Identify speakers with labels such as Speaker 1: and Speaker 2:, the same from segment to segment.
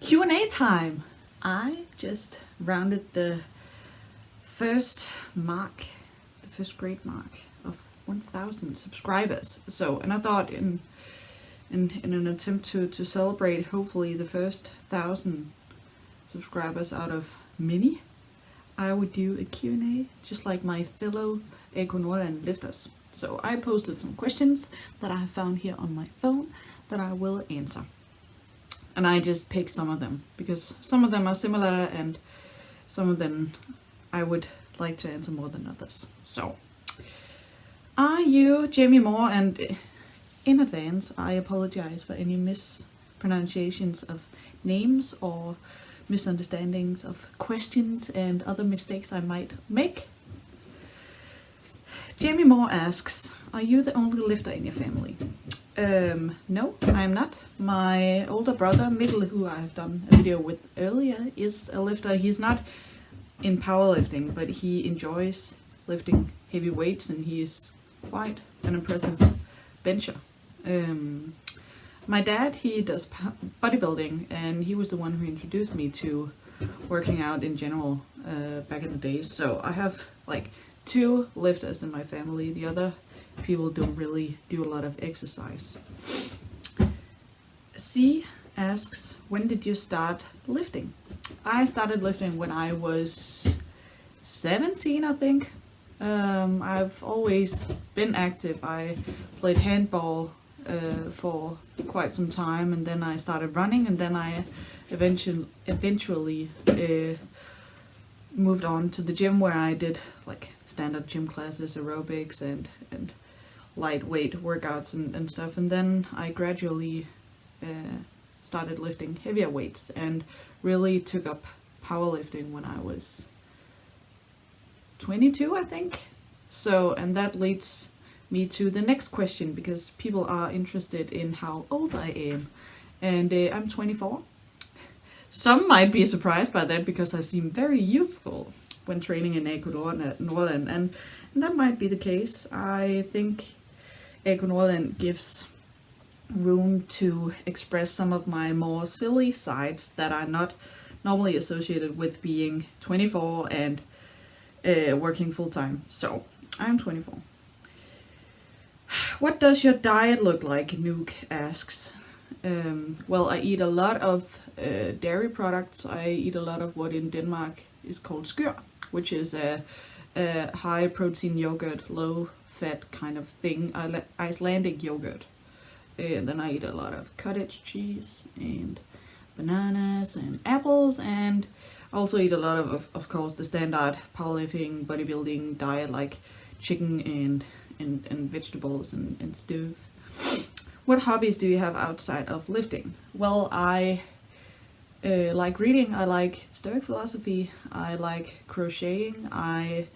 Speaker 1: Q&A time. I just rounded the first grade mark of 1,000 subscribers. So, and I thought in an attempt to celebrate hopefully the first 1,000 subscribers out of many, I would do a Q&A just like my fellow QnA lifters. So I posted some questions that I have found here on my phone that I will answer. And I just picked some of them because some of them are similar and some of them I would like to answer more than others. So, are you Jamie Moore? And in advance, I apologize for any mispronunciations of names or misunderstandings of questions and other mistakes I might make. Jamie Moore asks, are you the only lifter in your family? No, I'm not. My older brother, Mikkel, who I have done a video with earlier, is a lifter. He's not in powerlifting, but he enjoys lifting heavy weights and he is quite an impressive bencher. My dad, he does bodybuilding and he was the one who introduced me to working out in general back in the day. So I have like 2 lifters in my family. The other people don't really do a lot of exercise. C asks, when did you start lifting? I started lifting when I was 17, I think. I've always been active. I played handball for quite some time, and then I started running, and then I eventually moved on to the gym where I did like standard gym classes, aerobics and lightweight workouts and stuff, and then I gradually started lifting heavier weights and really took up powerlifting when I was 22, I think. So, and that leads me to the next question, because people are interested in how old I am, and I'm 24. Some might be surprised by that because I seem very youthful when training in QnA, and that might be the case. I think QnA gives room to express some of my more silly sides that are not normally associated with being 24 and working full-time. So, I'm 24. What does your diet look like? Nuke asks. Well, I eat a lot of dairy products. I eat a lot of what in Denmark is called skyr, which is a high protein yogurt, low fat kind of thing, Icelandic yogurt. And then I eat a lot of cottage cheese and bananas and apples, and also eat a lot of course, the standard powerlifting, bodybuilding diet like chicken and vegetables and stuff. What hobbies do you have outside of lifting? Well, I like reading. I like Stoic philosophy. I like crocheting. I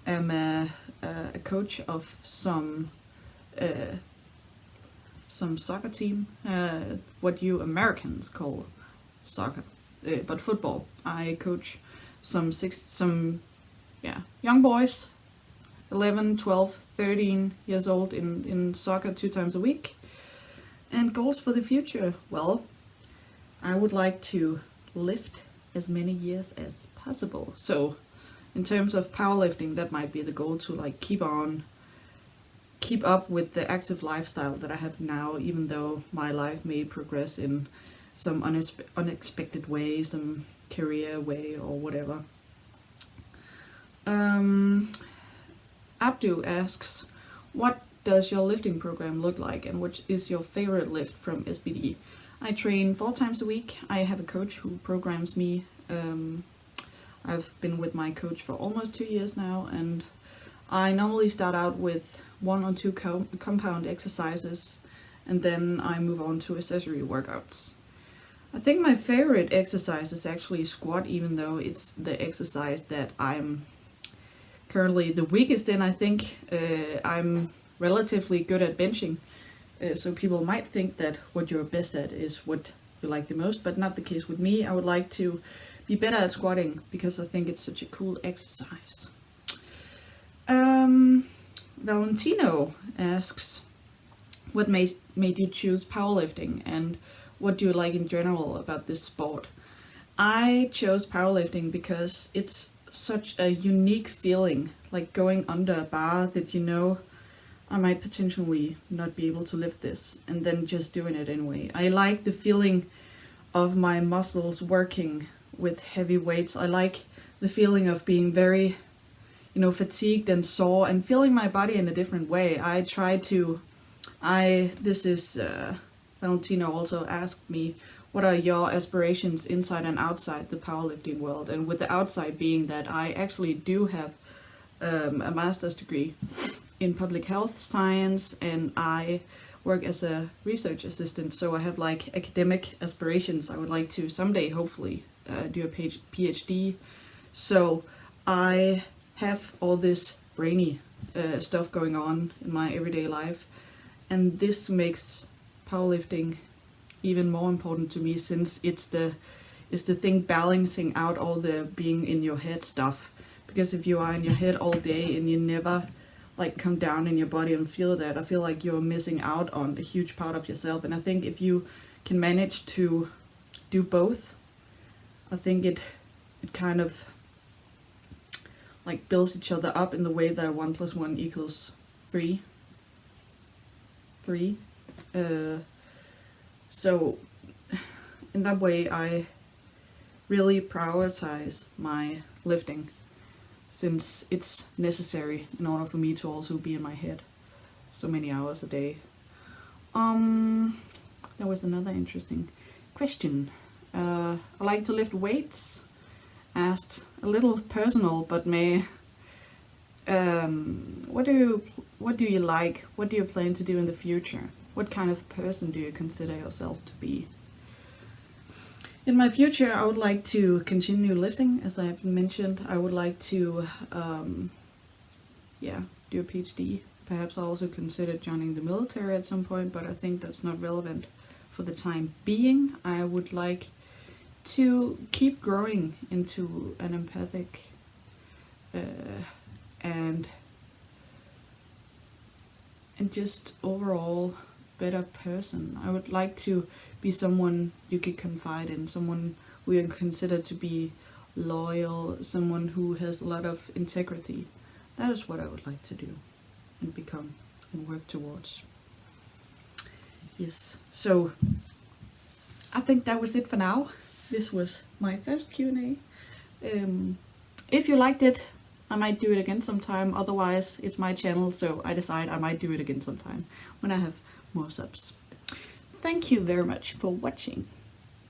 Speaker 1: am a coach of some soccer team, what you Americans call soccer, but football. I coach some young boys, 11, 12, 13 years old in soccer 2 times a week. And goals for the future? Well, I would like to lift as many years as possible. So in terms of powerlifting, that might be the goal, to like keep up with the active lifestyle that I have now, even though my life may progress in some unexpected way, some career way or whatever. Abdu asks, what does your lifting program look like, and which is your favorite lift from SBD? I train 4 times a week. I have a coach who programs me. I've been with my coach for almost 2 years now, and I normally start out with 1 or 2 compound exercises, and then I move on to accessory workouts. I think my favorite exercise is actually squat, even though it's the exercise that I'm currently the weakest in. I think I'm relatively good at benching, so people might think that what you're best at is what you like the most, but not the case with me. I would like to be better at squatting because I think it's such a cool exercise. Valentino asks, what made you choose powerlifting, and what do you like in general about this sport? I chose powerlifting because it's such a unique feeling, like going under a bar that you know I might potentially not be able to lift this, and then just doing it anyway. I like the feeling of my muscles working with heavy weights. I like the feeling of being very, fatigued and sore and feeling my body in a different way. Valentino also asked me, what are your aspirations inside and outside the powerlifting world? And with the outside being that I actually do have a master's degree in public health science, and I work as a research assistant, so I have like academic aspirations. I would like to someday hopefully do a PhD. So I have all this brainy stuff going on in my everyday life, and this makes powerlifting even more important to me, since it's the thing balancing out all the being in your head stuff. Because if you are in your head all day and you never like come down in your body and feel that, I feel like you're missing out on a huge part of yourself. And I think if you can manage to do both, I think it kind of like builds each other up in the way that 1 + 1 = 3. So in that way I really prioritize my lifting, since it's necessary in order for me to also be in my head so many hours a day. There was another interesting question. I like to lift weights. Asked a little personal, but what do you like? What do you plan to do in the future? What kind of person do you consider yourself to be? In my future, I would like to continue lifting, as I have mentioned. I would like to, do a PhD. Perhaps I'll also consider joining the military at some point, but I think that's not relevant for the time being. I would like to keep growing into an empathic and just overall better person. I would like to be someone you could confide in, someone who you consider to be loyal, someone who has a lot of integrity. That is what I would like to do and become and work towards. Yes, so I think that was it for now. This was my first Q&A. If you liked it, I might do it again sometime. Otherwise, it's my channel, so I decide I might do it again sometime when I have more subs. Thank you very much for watching.